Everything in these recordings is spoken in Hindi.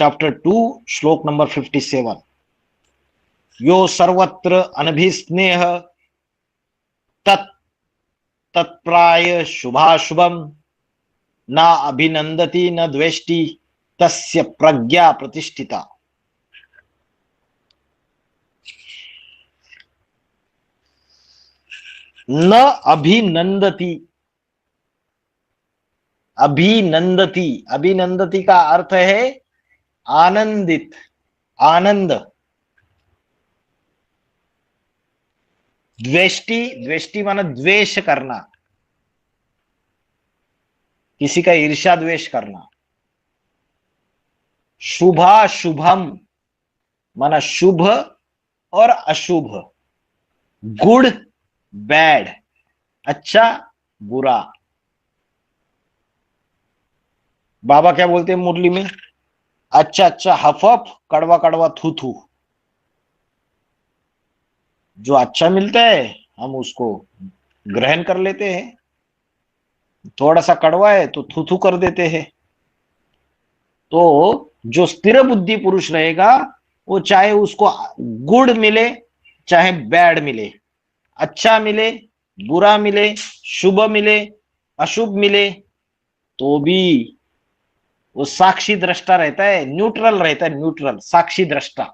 चैप्टर 2 श्लोक नंबर 57। यो सर्वत्र अनभिस्नेह तत् तत्प्राय शुभाशुभम न अभिनंदति न द्वेष्टि तस्य प्रज्ञा प्रतिष्ठिता। न अभिनंदति, अभिनंदति, अभिनंदति का अर्थ है आनंदित, आनंद। द्वेष्टि, द्वेष्टि माना द्वेष करना, किसी का ईर्ष्या द्वेष करना। शुभाशुभम माना शुभ और अशुभ, गुड बैड, अच्छा बुरा। बाबा क्या बोलते हैं मुरली में? अच्छा अच्छा हफ हफ, कड़वा कड़वा थू थू। जो अच्छा मिलता है हम उसको ग्रहण कर लेते हैं, थोड़ा सा कड़वा है तो थू थू कर देते हैं। तो जो स्थिर बुद्धि पुरुष रहेगा वो चाहे उसको गुड मिले चाहे बैड मिले, अच्छा मिले बुरा मिले, शुभ मिले अशुभ मिले, तो भी वो साक्षी दृष्टा रहता है, न्यूट्रल रहता है, न्यूट्रल साक्षी दृष्टा।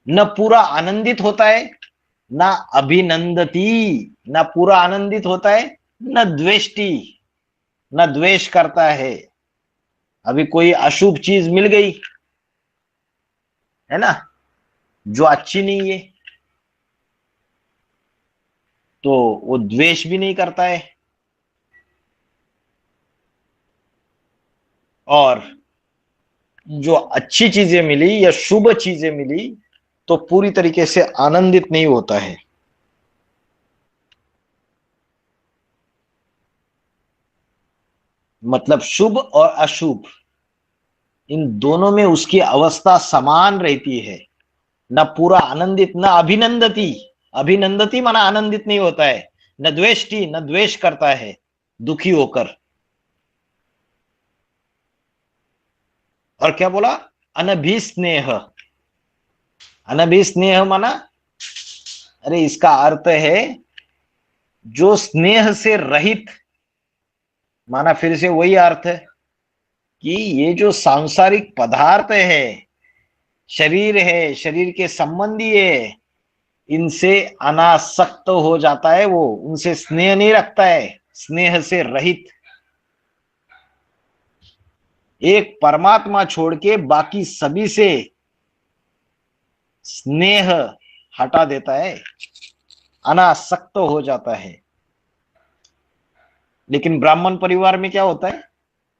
न पूरा आनंदित होता है न अभिनंदती, न पूरा आनंदित होता है न द्वेष्टि, न द्वेष करता है। अभी कोई अशुभ चीज मिल गई है ना, जो अच्छी नहीं है, तो वो द्वेष भी नहीं करता है। और जो अच्छी चीजें मिली या शुभ चीजें मिली तो पूरी तरीके से आनंदित नहीं होता है। मतलब शुभ और अशुभ इन दोनों में उसकी अवस्था समान रहती है, न पूरा आनंदित न अभिनंदती। अभिनंदती माना आनंदित नहीं होता है, न द्वेष्टि न द्वेष करता है दुखी होकर। और क्या बोला? अनभिस्नेह, अनभिस्नेह माना, अरे इसका अर्थ है जो स्नेह से रहित, माना फिर से वही अर्थ है कि ये जो सांसारिक पदार्थ है, शरीर है, शरीर के संबंधी है, इनसे अनासक्त हो जाता है, वो उनसे स्नेह नहीं रखता है, स्नेह से रहित। एक परमात्मा छोड़ के बाकी सभी से स्नेह हटा देता है, अनासक्त हो जाता है। लेकिन ब्राह्मण परिवार में क्या होता है?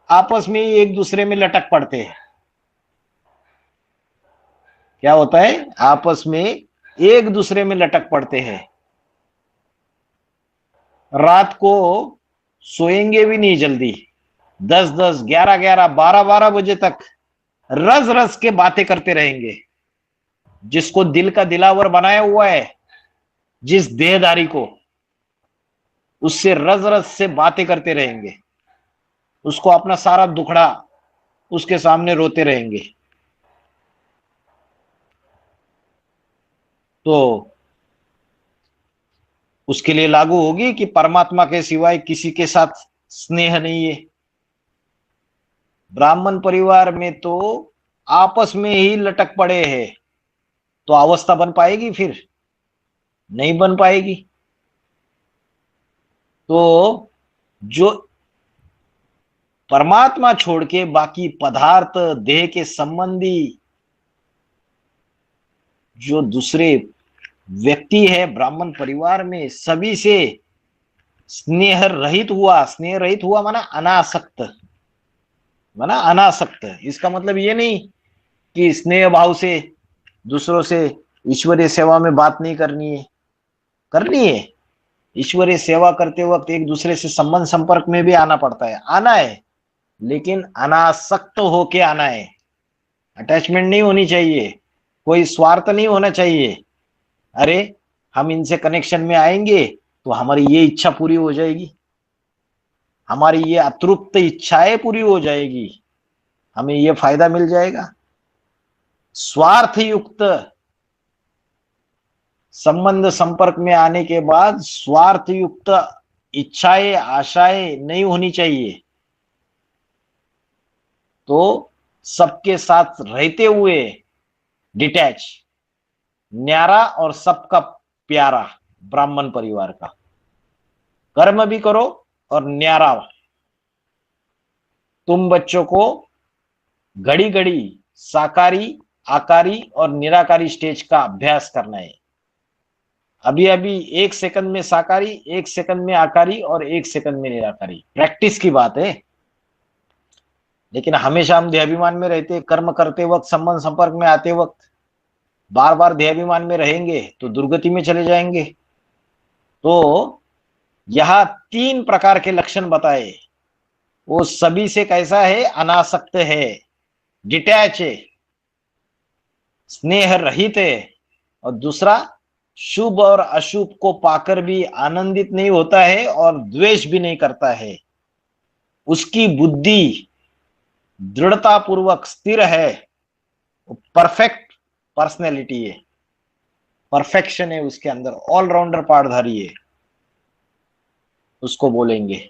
आपस में ही एक दूसरे में लटक पड़ते हैं। क्या होता है? आपस में एक दूसरे में लटक पड़ते हैं। रात को सोएंगे भी नहीं जल्दी, 10-10, 11-11, 12-12 बजे तक रस रस के बातें करते रहेंगे। जिसको दिल का दिलावर बनाया हुआ है, जिस देहधारी को, उससे रस रस से बातें करते रहेंगे, उसको अपना सारा दुखड़ा उसके सामने रोते रहेंगे। तो उसके लिए लागू होगी कि परमात्मा के सिवाय किसी के साथ स्नेह नहीं है। ब्राह्मण परिवार में तो आपस में ही लटक पड़े हैं, तो अवस्था बन पाएगी? फिर नहीं बन पाएगी। तो जो परमात्मा छोड़ के बाकी पदार्थ, देह के संबंधी जो दूसरे व्यक्ति है ब्राह्मण परिवार में, सभी से स्नेह रहित हुआ। स्नेह रहित हुआ माना अनासक्त, माना अनासक्त। इसका मतलब ये नहीं कि स्नेह भाव से दूसरों से ईश्वरीय सेवा में बात नहीं करनी है, करनी है। ईश्वरीय सेवा करते वक्त एक दूसरे से संबंध संपर्क में भी आना पड़ता है, आना है, लेकिन अनासक्त होके आना है। अटैचमेंट नहीं होनी चाहिए, कोई स्वार्थ नहीं होना चाहिए। अरे हम इनसे कनेक्शन में आएंगे तो हमारी ये इच्छा पूरी हो जाएगी, हमारी ये अतृप्त इच्छाएं पूरी हो जाएगी, हमें ये फायदा मिल जाएगा। स्वार्थ युक्त संबंध संपर्क में आने के बाद स्वार्थ युक्त इच्छाएं आशाएं नहीं होनी चाहिए। तो सबके साथ रहते हुए डिटैच, न्यारा और सबका प्यारा ब्राह्मण परिवार का, कर्म भी करो और न्यारा। तुम बच्चों को घड़ी घड़ी साकारी, आकारी और निराकारी स्टेज का अभ्यास करना है। अभी अभी 1 सेकंड में साकारी, 1 सेकंड में आकारी और 1 सेकंड में निराकारी, प्रैक्टिस की बात है। लेकिन हमेशा हम देहाभिमान में रहते, कर्म करते वक्त, संबंध संपर्क में आते वक्त बार बार देहाभिमान में रहेंगे तो दुर्गति में चले जाएंगे। तो यहां 3 प्रकार के लक्षण बताए। वो सभी से कैसा है? अनासक्त है, डिटैच है, स्नेह रहित है। और दूसरा, शुभ और अशुभ को पाकर भी आनंदित नहीं होता है और द्वेष भी नहीं करता है। उसकी बुद्धि दृढ़ता पूर्वक स्थिर है, परफेक्ट पर्सनैलिटी है, परफेक्शन है उसके अंदर, ऑलराउंडर पाठधारी है, उसको बोलेंगे।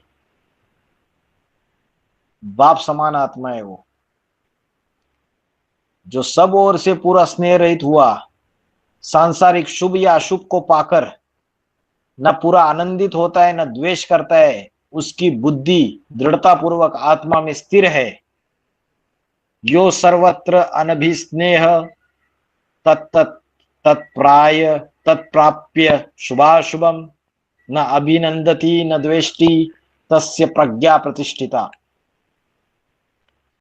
बाप समान आत्मा है वो, जो सब ओर से पूरा स्नेह रहित हुआ, सांसारिक शुभ या अशुभ को पाकर न पूरा आनंदित होता है न द्वेष करता है। उसकी बुद्धि दृढ़ता पूर्वक आत्मा में स्थिर है। यो सर्वत्र अनभिस्नेह तत्तत् तत्प्राय तत्प्राप्य शुभाशुभम न अभिनंदति न द्वेष्टि तस्य प्रज्ञा प्रतिष्ठिता।